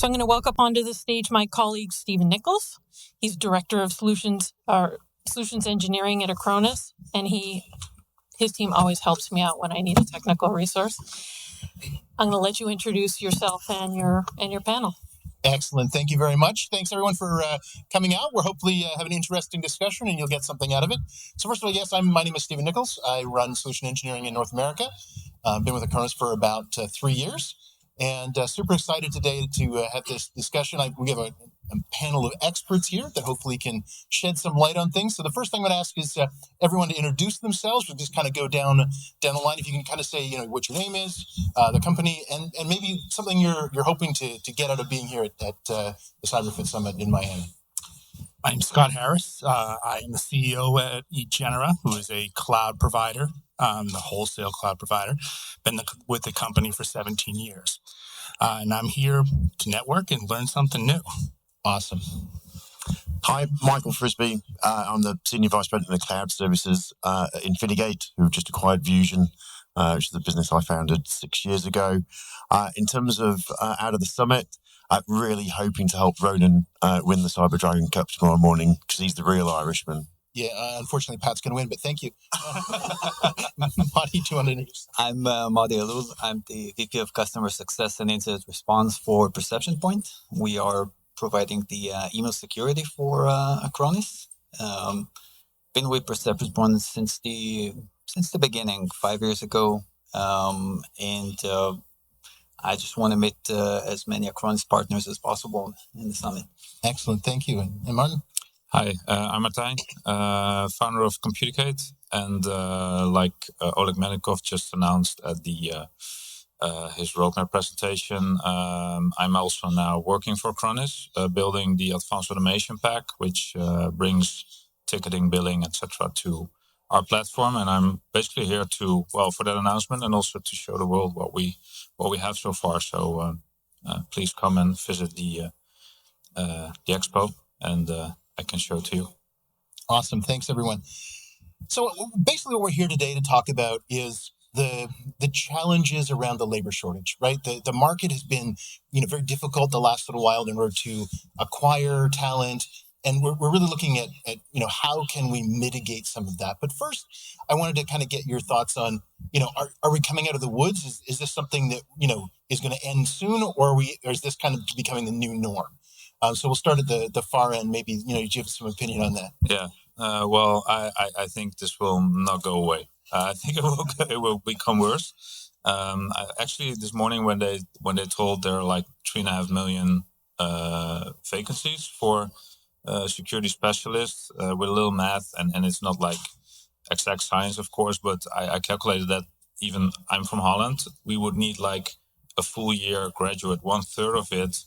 I'm going to welcome onto the stage my colleague, Stephen Nichols. He's Director of Solutions Engineering at Acronis, and his team always helps me out when I need a technical resource. I'm going to let you introduce yourself and your panel. Excellent. Thank you very much. Thanks, everyone, for coming out. We're hopefully have an interesting discussion, and you'll get something out of it. So first of all, yes, my name is Stephen Nichols. I run solution engineering in North America. I've been with Acronis for about 3 years, and super excited today to have this discussion. We have a panel of experts here that hopefully can shed some light on things. So the first thing I'm going to ask is everyone to introduce themselves. We'll just kind of go down the line. If you can kind of say, what your name is, the company, and maybe something you're hoping to get out of being here at the CyberFit Summit in Miami. I'm Scott Harris. I am the CEO at eGenera, who is a cloud provider, the wholesale cloud provider. Been with the company for 17 years. And I'm here to network and learn something new. Awesome. Hi, Michael Frisby. I'm the Senior Vice President of Cloud Services at Infinigate, who just acquired Vuzion, which is a business I founded 6 years ago. In terms of out of the summit, really hoping to help Ronan win the Cyber Dragon Cup tomorrow morning, because he's the real Irishman. Yeah, unfortunately, Pat's going to win, but thank you. Motti, do you want to introduce? I'm Motti Elloul. I'm the VP of Customer Success and Incident Response for Perception Point. We are providing the email security for Acronis. Been with Perception Point since the beginning, 5 years ago, and I just want to meet as many Acronis partners as possible in the summit. Excellent, thank you. And Martijn? Hi, I'm Martijn, founder of Computicate, and like Oleg Menikov just announced at his roadmap presentation, I'm also now working for Acronis, building the advanced automation pack, which brings ticketing, billing, etc. to our platform, and I'm basically here for that announcement and also to show the world what we have so far. So please come and visit the expo, and I can show it to you. Awesome. Thanks, everyone. So basically what we're here today to talk about is the challenges around the labor shortage, right? The market has been, very difficult the last little while in order to acquire talent. And we're really looking at how can we mitigate some of that? But first, I wanted to kind of get your thoughts on, are we coming out of the woods? Is this something that, is going to end soon, or is this kind of becoming the new norm? So we'll start at the far end. Maybe, you have some opinion on that. Yeah. Well, I think this will not go away. I think it will become worse. Actually, this morning when they told there are like 3.5 million vacancies for security specialists, with a little math, and it's not like exact science, of course, but I calculated that even I'm from Holland, we would need like a full year graduate, 1/3 of it,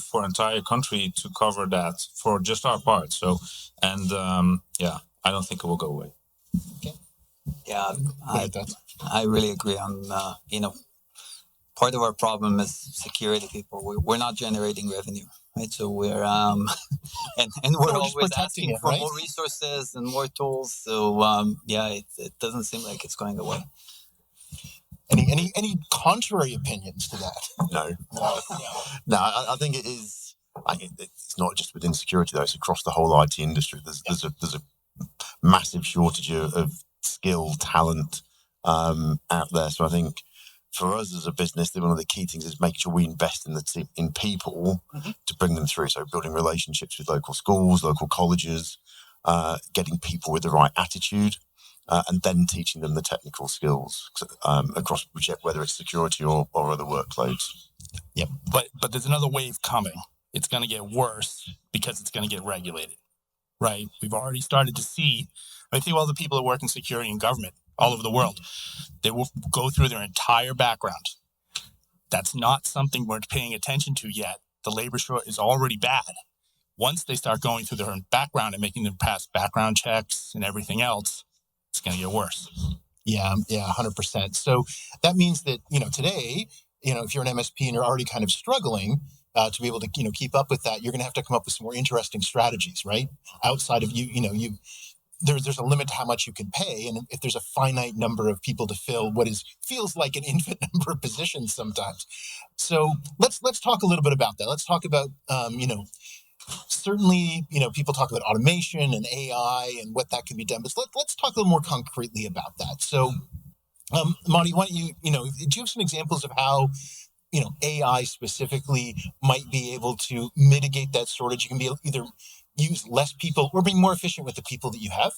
for entire country to cover that for just our part. So, and I don't think it will go away. Okay. Yeah, I really agree on, part of our problem is security people. We're not generating revenue, right? So we're, and we're always asking for more resources and more tools. So, it doesn't seem like it's going away. Any contrary opinions to that? No. I think it is. It's not just within security though; it's across the whole IT industry. There's a massive shortage of skill, talent out there. So I think for us as a business, one of the key things is making sure we invest in the team, in people, to bring them through. So building relationships with local schools, local colleges, getting people with the right attitude. And then teaching them the technical skills across whether it's security or other workloads. Yeah, but there's another wave coming. It's going to get worse because it's going to get regulated, right? We've already started to see. I think all the people that work in security and government all over the world, they will go through their entire background. That's not something we're paying attention to yet. The labor shortage is already bad. Once they start going through their background and making them pass background checks and everything else, it's going to get worse. Yeah, 100%. So that means that, today, if you're an MSP and you're already kind of struggling to be able to, keep up with that, you're going to have to come up with some more interesting strategies, right? Outside of you there's a limit to how much you can pay, and if there's a finite number of people to fill what feels like an infinite number of positions sometimes. So let's talk a little bit about that. Let's talk about certainly people talk about automation and AI and what that can be done, but let's talk a little more concretely about that. So Motti, why don't you do you have some examples of how AI specifically might be able to mitigate that shortage? You can be either use less people or be more efficient with the people that you have?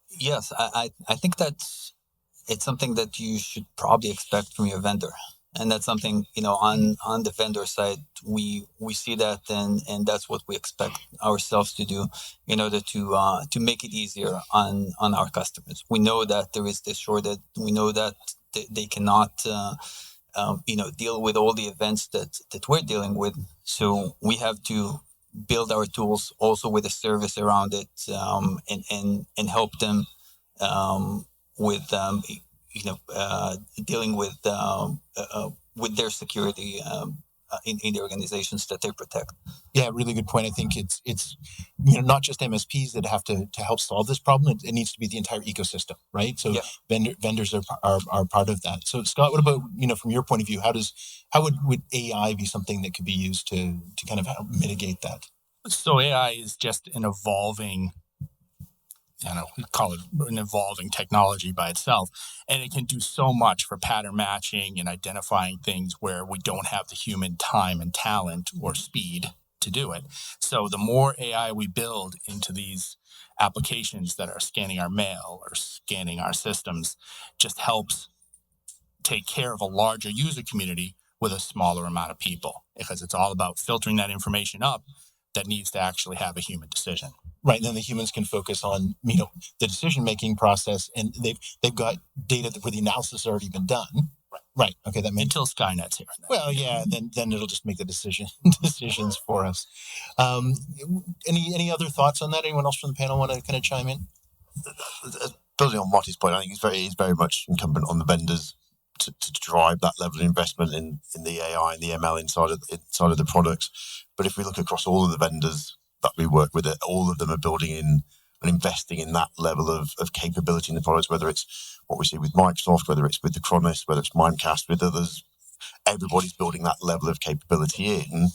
Yes, I think that's it's something that you should probably expect from your vendor. And that's something, on the vendor side, we see that and that's what we expect ourselves to do in order to make it easier on our customers. We know that there is this shortage. We know that they cannot deal with all the events that we're dealing with. So we have to build our tools also with a service around it, and help them with dealing with their security in the organizations that they protect. Yeah, really good point. I think it's not just MSPs that have to help solve this problem. It needs to be the entire ecosystem, right? So vendors are part of that. So Scott, what about from your point of view, how would AI be something that could be used to kind of help mitigate that? So AI is just an evolving, we call it an evolving technology by itself, and it can do so much for pattern matching and identifying things where we don't have the human time and talent or speed to do it. So the more AI we build into these applications that are scanning our mail or scanning our systems, just helps take care of a larger user community with a smaller amount of people, because it's all about filtering that information up that needs to actually have a human decision. Right, and then the humans can focus on the decision-making process, and they've got data where the analysis has already been done. Right. Okay, that makes until Skynet's here. Well, yeah, then it'll just make the decisions for us. Any other thoughts on that? Anyone else from the panel want to kind of chime in? Building on Motti's point, I think it's very much incumbent on the vendors to drive that level of investment in the AI and the ML inside of the products. But if we look across all of the vendors that we work with, all of them are building in and investing in that level of capability in the products, whether it's what we see with Microsoft, whether it's with Acronis, whether it's Mimecast with others. Everybody's building that level of capability in.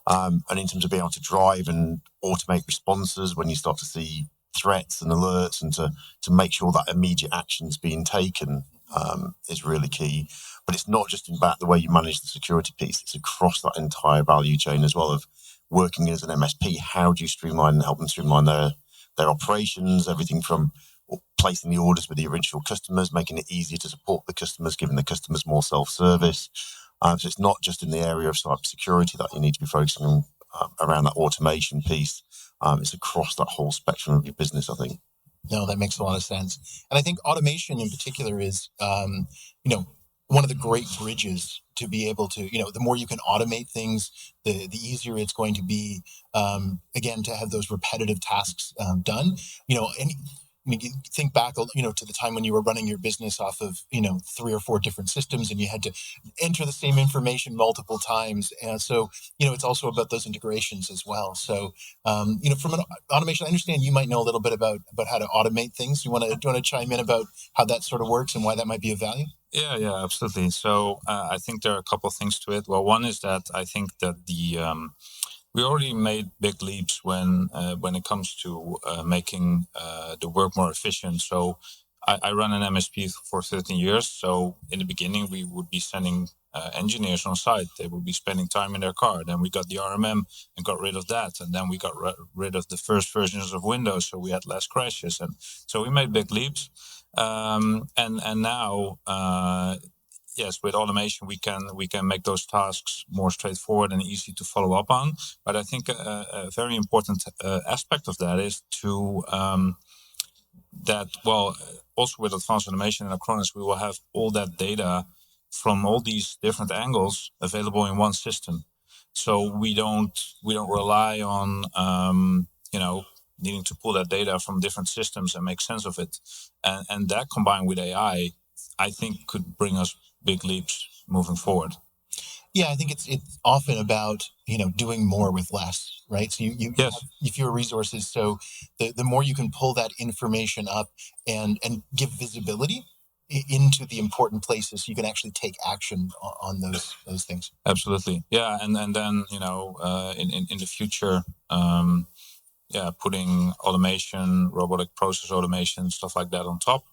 And in terms of being able to drive and automate responses when you start to see threats and alerts, and to make sure that immediate action's being taken, is really key. But it's not just about the way you manage the security piece, it's across that entire value chain as well, of working as an MSP. How do you streamline and help them streamline their operations, everything from placing the orders with the original customers, making it easier to support the customers, giving the customers more self-service. So it's not just in the area of cybersecurity that you need to be focusing on around that automation piece. It's across that whole spectrum of your business, I think. No, that makes a lot of sense. And I think automation in particular is, one of the great bridges to be able to, the more you can automate things, the easier it's going to be, again, to have those repetitive tasks done. You think back, to the time when you were running your business off of, 3 or 4 different systems, and you had to enter the same information multiple times. And so, it's also about those integrations as well. So, from an automation, I understand you might know a little bit about how to automate things. Do you want to chime in about how that sort of works and why that might be of value? Yeah, absolutely. So I think there are a couple of things to it. Well, one is that I think that we already made big leaps when it comes to making the work more efficient. So I run an MSP for 13 years. So in the beginning, we would be sending engineers on site. They would be spending time in their car. Then we got the RMM and got rid of that. And then we got rid of the first versions of Windows, so we had less crashes. And so we made big leaps. And now, yes, with automation, we can make those tasks more straightforward and easy to follow up on. But I think a very important aspect of that is to also with advanced automation and Acronis, we will have all that data from all these different angles available in one system. So we don't rely on needing to pull that data from different systems and make sense of it. And that combined with AI, I think could bring us big leaps moving forward. Yeah, I think it's often about doing more with less, right? So you Yes. have fewer resources, so the more you can pull that information up and give visibility into the important places, so you can actually take action on those things. Absolutely. Yeah, and then in the future, putting automation, robotic process automation, stuff like that on top,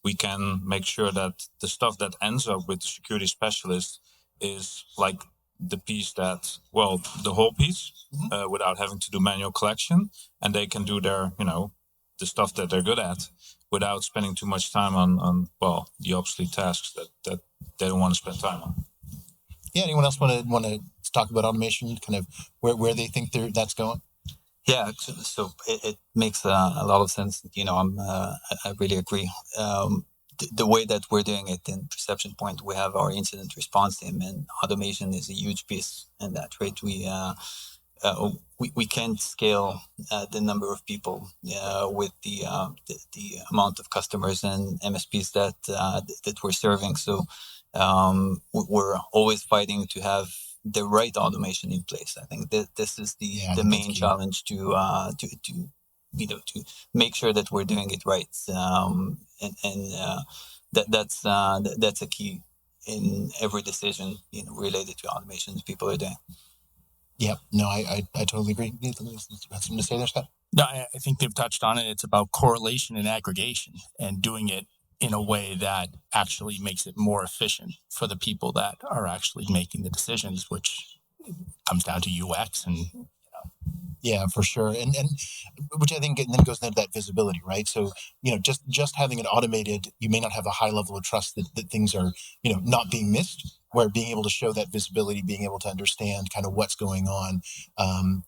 we can make sure that the stuff that ends up with the security specialist is like the piece that, well, the whole piece, without having to do manual collection, and they can do their, the stuff that they're good at without spending too much time on the obsolete tasks that they don't want to spend time on. Yeah. Anyone else want to talk about automation? Kind of where they think that's going? Yeah, so it makes a lot of sense. I really agree. The way that we're doing it in Perception Point, we have our incident response team, and automation is a huge piece in that, right? We can't scale the number of people with the amount of customers and MSPs that we're serving. So we're always fighting to have the right automation in place. I think that this is the main challenge to make sure that we're doing it right, that's a key in every decision related to automation that people are doing. Yeah, no, I totally agree. You have something to say there, Scott? No, I think they've touched on it. It's about correlation and aggregation, and doing it in a way that actually makes it more efficient for the people that are actually making the decisions, which comes down to UX and. Yeah, for sure, and which I think then goes into that visibility, right? So just having it automated, you may not have a high level of trust that things are not being missed. Where being able to show that visibility, being able to understand kind of what's going on,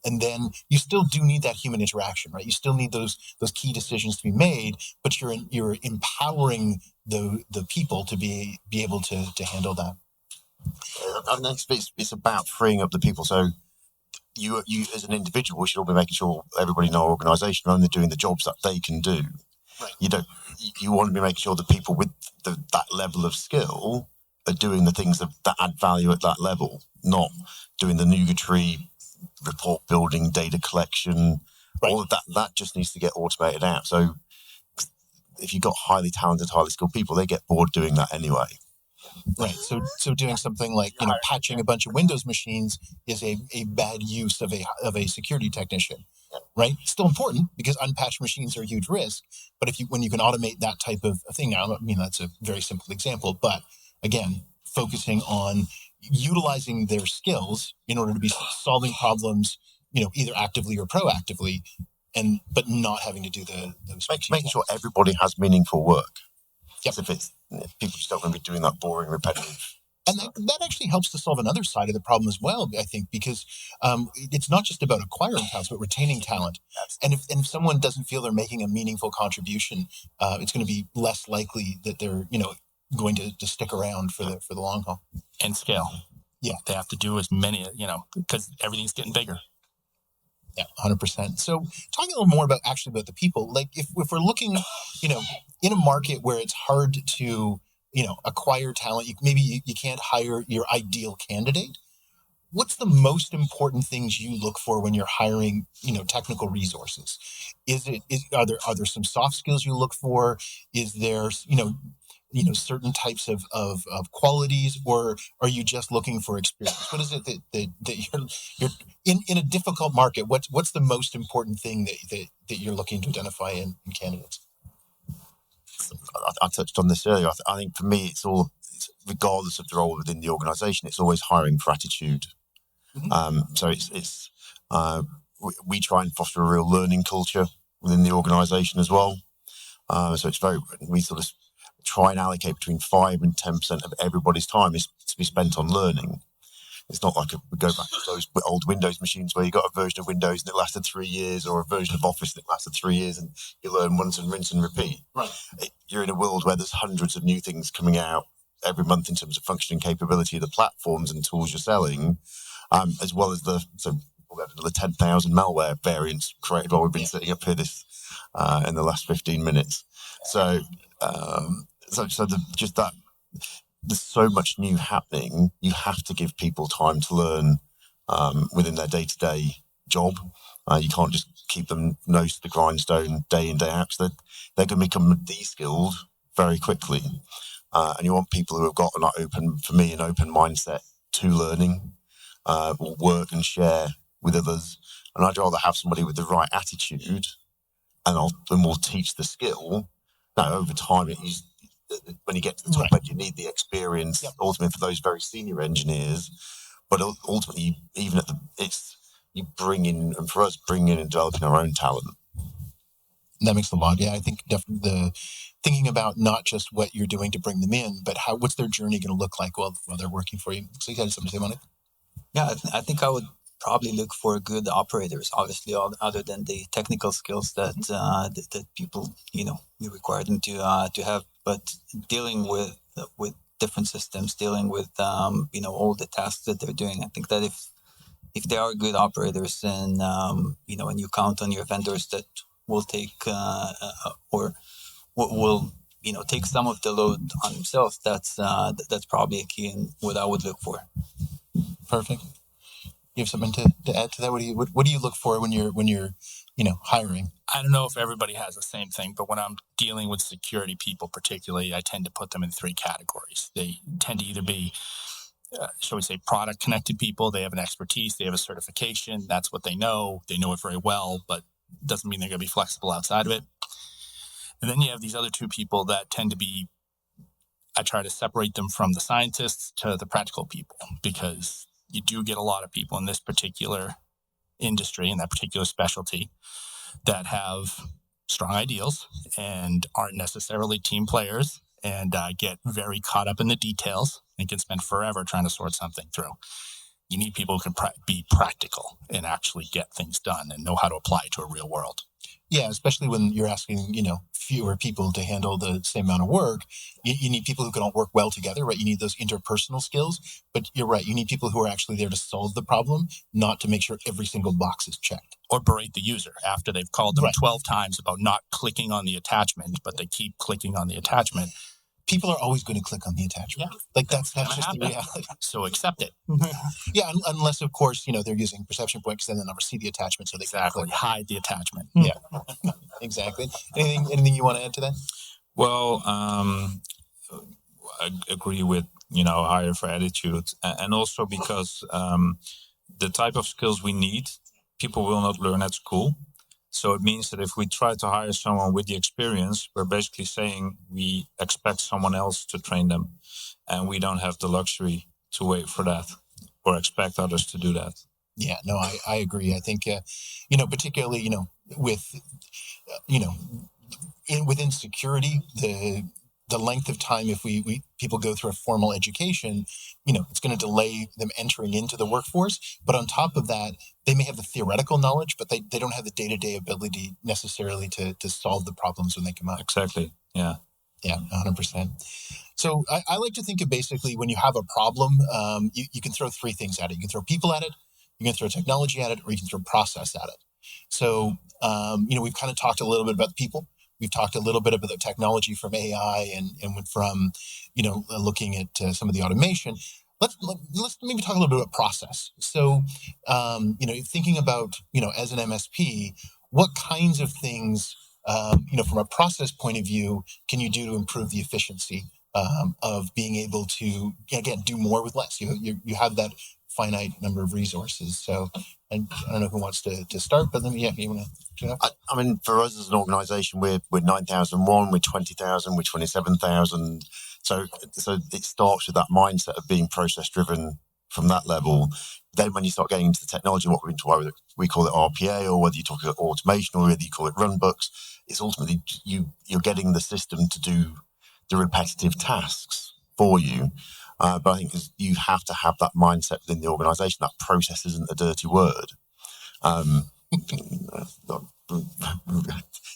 and then you still do need that human interaction, right? You still need those key decisions to be made, but you're empowering the people to be able to handle that. I think it's about freeing up the people. So you as an individual should all be making sure everybody in our organisation are only doing the jobs that they can do. Right. You want to be making sure the people with that level of skill are doing the things that add value at that level, not doing the nugatory report building, data collection. Right. All of that just needs to get automated out. So if you've got highly talented, highly skilled people, they get bored doing that anyway. Right. So doing something like patching a bunch of Windows machines is a bad use of a security technician. Right. Still important because unpatched machines are a huge risk. But when you can automate that type of thing, now I mean that's a very simple example, but again, focusing on utilizing their skills in order to be solving problems, either actively or proactively, but not having to do those making sure everybody has meaningful work. Yep. If people just don't want to be doing that boring, repetitive. And that actually helps to solve another side of the problem as well, I think, because it's not just about acquiring talent, but retaining talent. And if someone doesn't feel they're making a meaningful contribution, it's going to be less likely that they're, going to stick around for the long haul. And scale. Yeah. They have to do as many, because everything's getting bigger. Yeah, 100%. So talking a little more about the people, like if we're looking, in a market where it's hard to, acquire talent, maybe you can't hire your ideal candidate. What's the most important things you look for when you're hiring, technical resources? Are there some soft skills you look for? Is there, certain types of qualities, or are you just looking for experience? What is it that you're in a difficult market? What's the most important thing that you're looking to identify in candidates? I touched on this earlier. I think for me, it's regardless of the role within the organisation, it's always hiring for attitude. Mm-hmm. So it's we try and foster a real learning culture within the organisation as well. So we sort of try and allocate between 5 and 10% of everybody's time is to be spent on learning. It's not like we go back to those old Windows machines where you got a version of Windows and it lasted 3 years, or a version of Office that lasted 3 years, and you learn once and rinse and repeat. Right. You're in a world where there's hundreds of new things coming out every month in terms of functioning capability of the platforms and tools you're selling, as well as the 10,000 malware variants created while we've been setting up here in the last 15 minutes. So, just that there's so much new happening. You have to give people time to learn within their day-to-day job. You can't just keep them nose to the grindstone day in, day out. So they're going to become de-skilled very quickly. And you want people who have got an open mindset to learning, will work and share with others. And I'd rather have somebody with the right attitude and we'll teach the skill. Now, over time, when you get to the top end, you need the experience ultimately for those very senior engineers. But ultimately, even you bring in and developing our own talent. That makes a lot. Yeah, I think definitely thinking about not just what you're doing to bring them in, but what's their journey going to look like while they're working for you. So you got something to say, Motti? Yeah, I think I would probably look for good operators, obviously, other than the technical skills that people, we require them to have. But dealing with different systems, dealing with all the tasks that they're doing, I think that if they are good operators, and and you count on your vendors that will take or will take some of the load on themselves, that's probably a key in what I would look for. Perfect. You have something to add to that? What do you look for when you're hiring? I don't know if everybody has the same thing, but when I'm dealing with security people, particularly, I tend to put them in 3 categories. They tend to either be, shall we say, product connected people. They have an expertise, they have a certification. That's what they know it very well, but doesn't mean they're going to be flexible outside of it. And then you have these other 2 people that tend to be, I try to separate them from the scientists to the practical people, because you do get a lot of people in this particular industry, in that particular specialty, that have strong ideals and aren't necessarily team players, and get very caught up in the details and can spend forever trying to sort something through. You need people who can be practical and actually get things done and know how to apply it to a real world. Yeah, especially when you're asking, fewer people to handle the same amount of work. You need people who can all work well together, right? You need those interpersonal skills. But you're right. You need people who are actually there to solve the problem, not to make sure every single box is checked. Or berate the user after they've called them 12 times about not clicking on the attachment, but they keep clicking on the attachment. People are always going to click on the attachment. Yeah. Like that's just the reality. So accept it. Yeah, unless of course they're using perception points, then they'll never see the attachment, so they exactly hide the attachment. Yeah, exactly. Anything you want to add to that? Well, I agree with hire for attitude, and also because the type of skills we need, people will not learn at school. So it means that if we try to hire someone with the experience, we're basically saying we expect someone else to train them, and we don't have the luxury to wait for that or expect others to do that. Yeah, no, I agree. I think, particularly, with, within security, the length of time, if we people go through a formal education, it's going to delay them entering into the workforce. But on top of that, they may have the theoretical knowledge, but they don't have the day-to-day ability necessarily to solve the problems when they come out. Exactly. Yeah. Yeah, 100%. So I like to think of basically when you have a problem, you can throw 3 things at it. You can throw people at it, you can throw technology at it, or you can throw process at it. So, we've kind of talked a little bit about the people. We've talked a little bit about the technology from AI and from, looking at some of the automation. Let's maybe talk a little bit about process. So, thinking about, as an MSP, what kinds of things, from a process point of view, can you do to improve the efficiency of being able to, again, do more with less? You have that finite number of resources. So, and I don't know who wants to start, but you want to? I mean, for us as an organisation, we're 9,001, we're 20,000, we're 27,000. So it starts with that mindset of being process driven from that level. Then when you start getting into the technology, whether we call it RPA, or whether you talk about automation, or whether you call it runbooks, it's ultimately you're getting the system to do the repetitive tasks for you. But I think you have to have that mindset within the organisation. That process isn't a dirty word.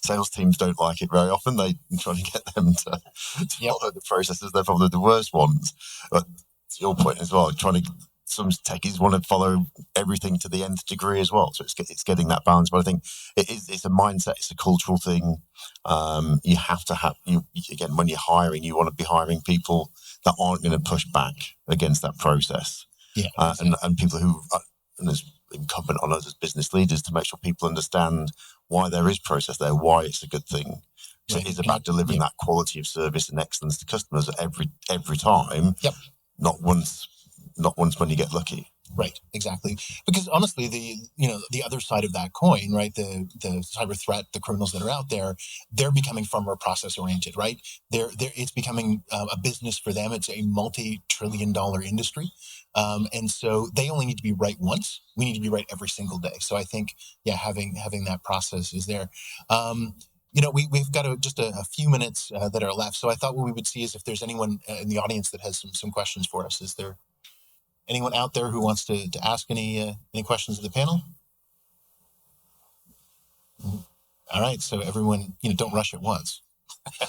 Sales teams don't like it very often. They try to get them to follow the processes. They're probably the worst ones. But to your point as well, trying to some techies want to follow everything to the nth degree as well. So it's getting that balance. But I think it's a mindset, it's a cultural thing. You have to have again, when you're hiring, you want to be hiring people that aren't going to push back against that process. Yeah, exactly. And people who and it's incumbent on us as business leaders to make sure people understand why there is process there, why it's a good thing. So Right. it's about delivering that quality of service and excellence to customers every time. Yep. Not once when you get lucky. Right, exactly. Because honestly, the other side of that coin, right? The cyber threat, the criminals that are out there, they're becoming far more process oriented, right? It's becoming a business for them. It's a multi-trillion-dollar industry, and so they only need to be right once. We need to be right every single day. So I think, having that process is there. We've got just a few minutes that are left. So I thought what we would see is if there's anyone in the audience that has some questions for us. Is there anyone out there who wants to ask any questions of the panel? All right, so everyone, don't rush at once.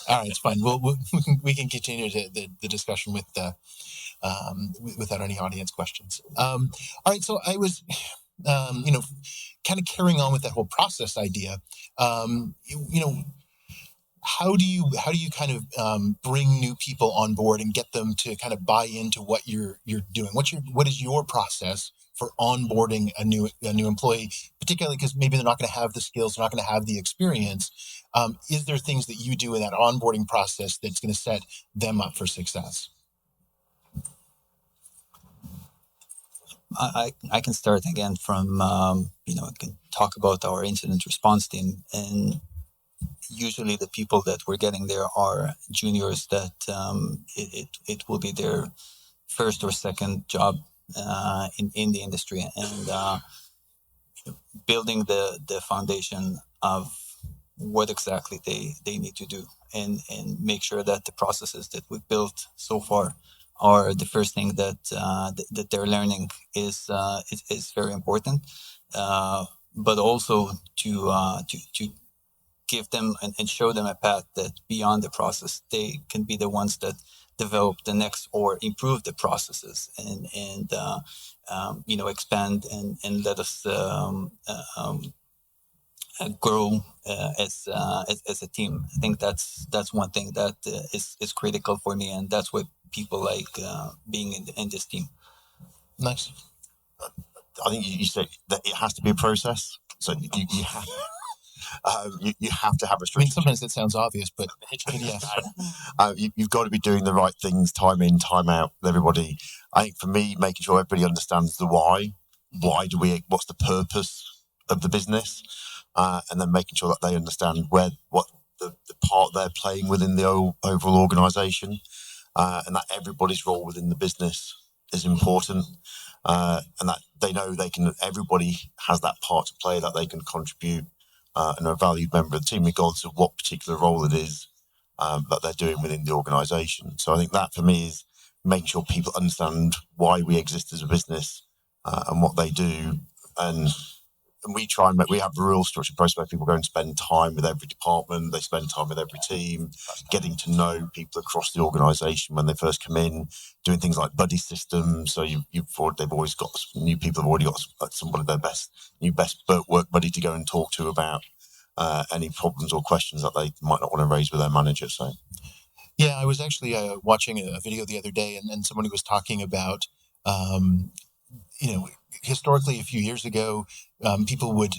All right, it's fine. We can continue the discussion without any audience questions. All right, so I was, kind of carrying on with that whole process idea. How do you kind of bring new people on board and get them to kind of buy into what you're doing? What is your process for onboarding a new employee, particularly because maybe they're not going to have the skills, they're not going to have the experience? Is there things that you do in that onboarding process that's going to set them up for success? I can start again from I can talk about our incident response team, and usually the people that we're getting there are juniors that it will be their first or second job in the industry, and building the foundation of what exactly they need to do, and make sure that the processes that we've built so far are the first thing that they're learning is very important, but also to give them and show them a path that beyond the process they can be the ones that develop the next or improve the processes and expand and let us grow as a team. I think that's one thing that is critical for me, and that's what people like being in this team. Nice. I think you said that it has to be a process, so you have. You have to have a strategy. Sometimes it sounds obvious, but yes. You've got to be doing the right things, time in, time out with everybody. I think for me, making sure everybody understands the why. What's the purpose of the business? And then making sure that they understand what the part they're playing within the overall organisation, and that everybody's role within the business is important, and that they know everybody has that part to play, that they can contribute. And are a valued member of the team, regardless of what particular role it is that they're doing within the organisation. So I think that for me is making sure people understand why we exist as a business and what they do. And we have a real structured process where people go and spend time with every department, they spend time with every team, getting to know people across the organisation when they first come in, doing things like buddy systems. So they've always got new people have already got somebody their best work buddy to go and talk to about any problems or questions that they might not want to raise with their manager. So yeah, I was actually watching a video the other day, and somebody was talking about historically a few years ago, people would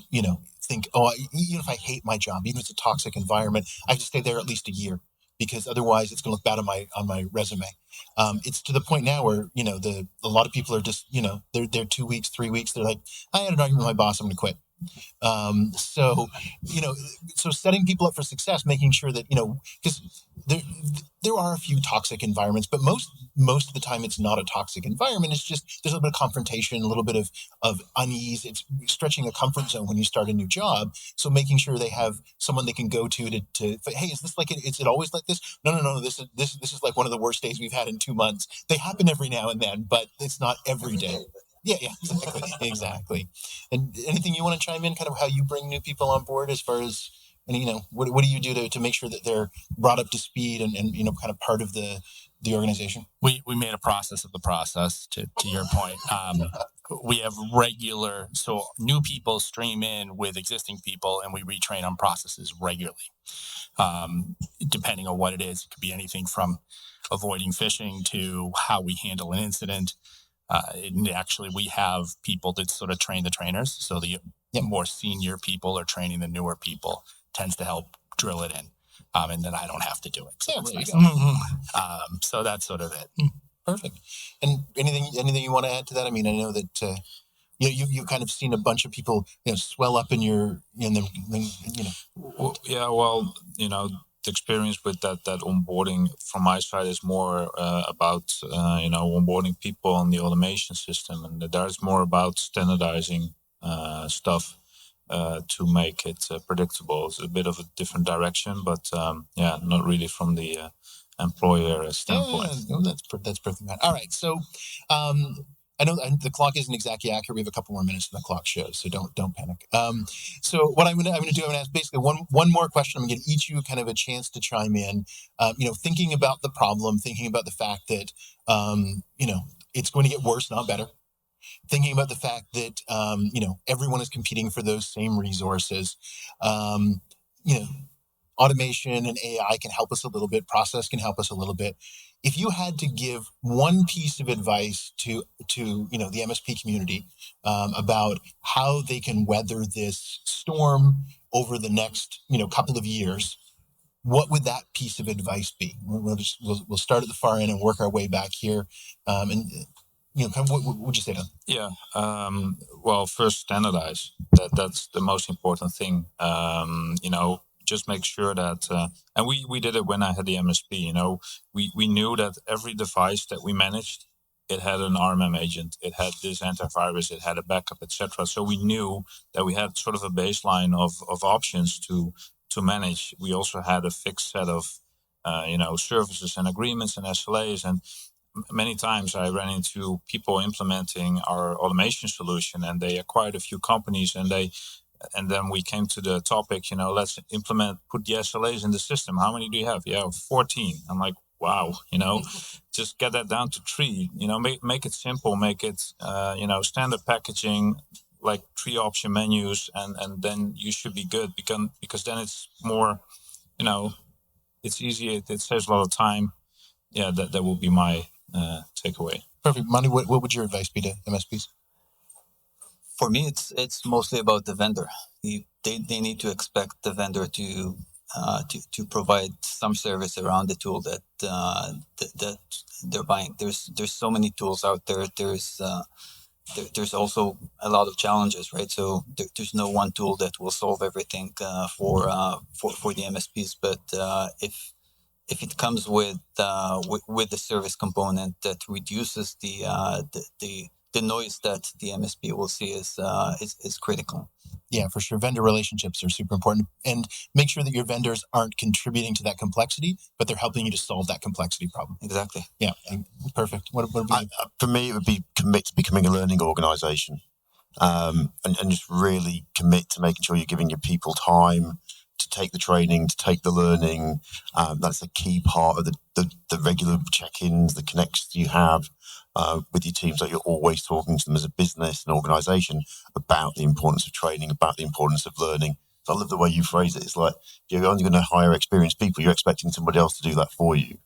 think, even if I hate my job, even if it's a toxic environment, I have to stay there at least a year, because otherwise it's going to look bad on my resume. It's to the point now where a lot of people are just they're 2 weeks, 3 weeks. They're like, I had an argument with my boss, I'm going to quit. So setting people up for success, making sure that because there are a few toxic environments, but most of the time it's not a toxic environment. It's just there's a little bit of confrontation, a little bit of unease. It's stretching a comfort zone when you start a new job. So making sure they have someone they can go to hey, is this like it? Is it always like this? No. This is like one of the worst days we've had in 2 months. They happen every now and then, but it's not every day. Yeah, exactly. And anything you want to chime in, kind of how you bring new people on board as far as And what do you do to make sure that they're brought up to speed and kind of part of the organization? We made a process of the process. To your point, we have so new people stream in with existing people, and we retrain on processes regularly. Depending on what it is, it could be anything from avoiding phishing to how we handle an incident. And actually, we have people that sort of train the trainers. So the more senior people are training the newer people, tends to help drill it in. And then I don't have to do it. So, so that's sort of it. Perfect. And anything you want to add to that? I mean, I know that you've kind of seen a bunch of people swell up in them. Well, yeah. Well, the experience with that onboarding from my side is more about onboarding people on the automation system, and there's more about standardizing stuff to make it predictable. It's a bit of a different direction, but not really from the employer standpoint. Yeah, no, that's perfect. All right, so I know the clock isn't exactly accurate. We have a couple more minutes than the clock shows, so don't panic. So what I'm gonna do, I'm gonna ask basically one more question. I'm gonna give each of you kind of a chance to chime in. Thinking about the problem, thinking about the fact that it's going to get worse, not better. Thinking about the fact that everyone is competing for those same resources. Automation and AI can help us a little bit. Process can help us a little bit. If you had to give one piece of advice to the MSP community about how they can weather this storm over the next couple of years, what would that piece of advice be? We'll start at the far end and work our way back here. What would you say to them? Yeah. Well, first, standardize. That's the most important thing. Just make sure that, and we did it when I had the MSP. We knew that every device that we managed, it had an RMM agent, it had this antivirus, it had a backup, etc. So we knew that we had sort of a baseline of options to manage. We also had a fixed set of services and agreements and SLAs, and many times I ran into people implementing our automation solution, and they acquired a few companies, and then we came to the topic, let's put the SLAs in the system. How many do you have? Yeah, 14. I'm like, wow, just get that down to 3. Make it simple, make it, standard packaging, like 3 option menus, and then you should be good because then it's more, it's easy. It saves a lot of time. Yeah, that will be my takeaway. Perfect. Motti, what would your advice be to MSPs? For me, it's mostly about the vendor. They need to expect the vendor to provide some service around the tool that they're buying. There's so many tools out there. There's also a lot of challenges, right? So there's no one tool that will solve everything for the MSPs. But if it comes with the service component that reduces the noise that the MSP will see is critical. Yeah, for sure. Vendor relationships are super important, and make sure that your vendors aren't contributing to that complexity, but they're helping you to solve that complexity problem. Exactly. Yeah, perfect. What for me, it would be commit to becoming a learning organization, and just really commit to making sure you're giving your people time to take the training, to take the learning. That's a key part of the regular check-ins, the connections you have with your teams, that you're always talking to them as a business and organization about the importance of training, about the importance of learning. So I love the way you phrase it. It's like, you're only going to hire experienced people. You're expecting somebody else to do that for you.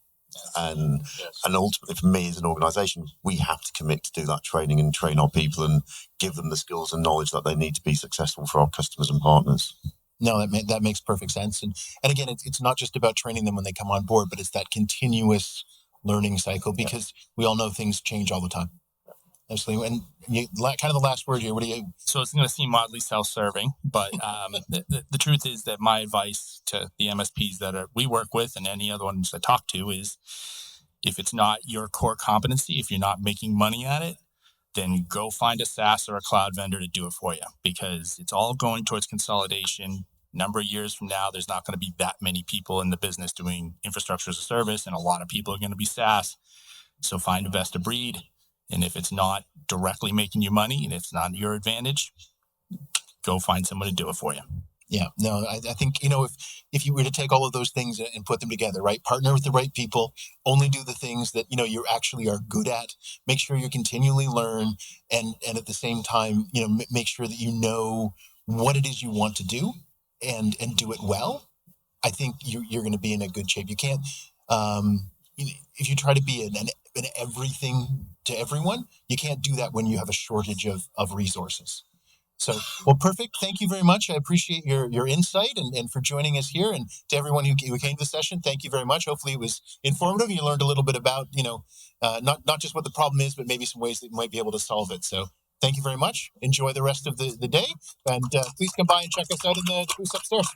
And ultimately, for me as an organization, we have to commit to do that training and train our people and give them the skills and knowledge that they need to be successful for our customers and partners. No, that makes perfect sense. And again, it's not just about training them when they come on board, but it's that continuous learning cycle, because we all know things change all the time. Absolutely. And kind of the last word here. What do you? So it's going to seem oddly self-serving, but the truth is that my advice to the MSPs that we work with and any other ones I talk to is, if it's not your core competency, if you're not making money at it, then go find a SaaS or a cloud vendor to do it for you, because it's all going towards consolidation. Number of years from now, there's not going to be that many people in the business doing infrastructure as a service, and a lot of people are going to be SaaS. So find a best of breed. And if it's not directly making you money and it's not your advantage, go find someone to do it for you. Yeah, no, I think, if you were to take all of those things and put them together, right? Partner with the right people, only do the things that, you actually are good at, make sure you continually learn, and at the same time, make sure that you know what it is you want to do and do it well. I think you're going to be in a good shape. You can't, if you try to be an everything to everyone, you can't do that when you have a shortage of resources. So, well, perfect. Thank you very much. I appreciate your insight and for joining us here. And to everyone who came to the session, thank you very much. Hopefully it was informative. You learned a little bit about, not just what the problem is, but maybe some ways that you might be able to solve it. So thank you very much. Enjoy the rest of the day. And please come by and check us out in the booth upstairs.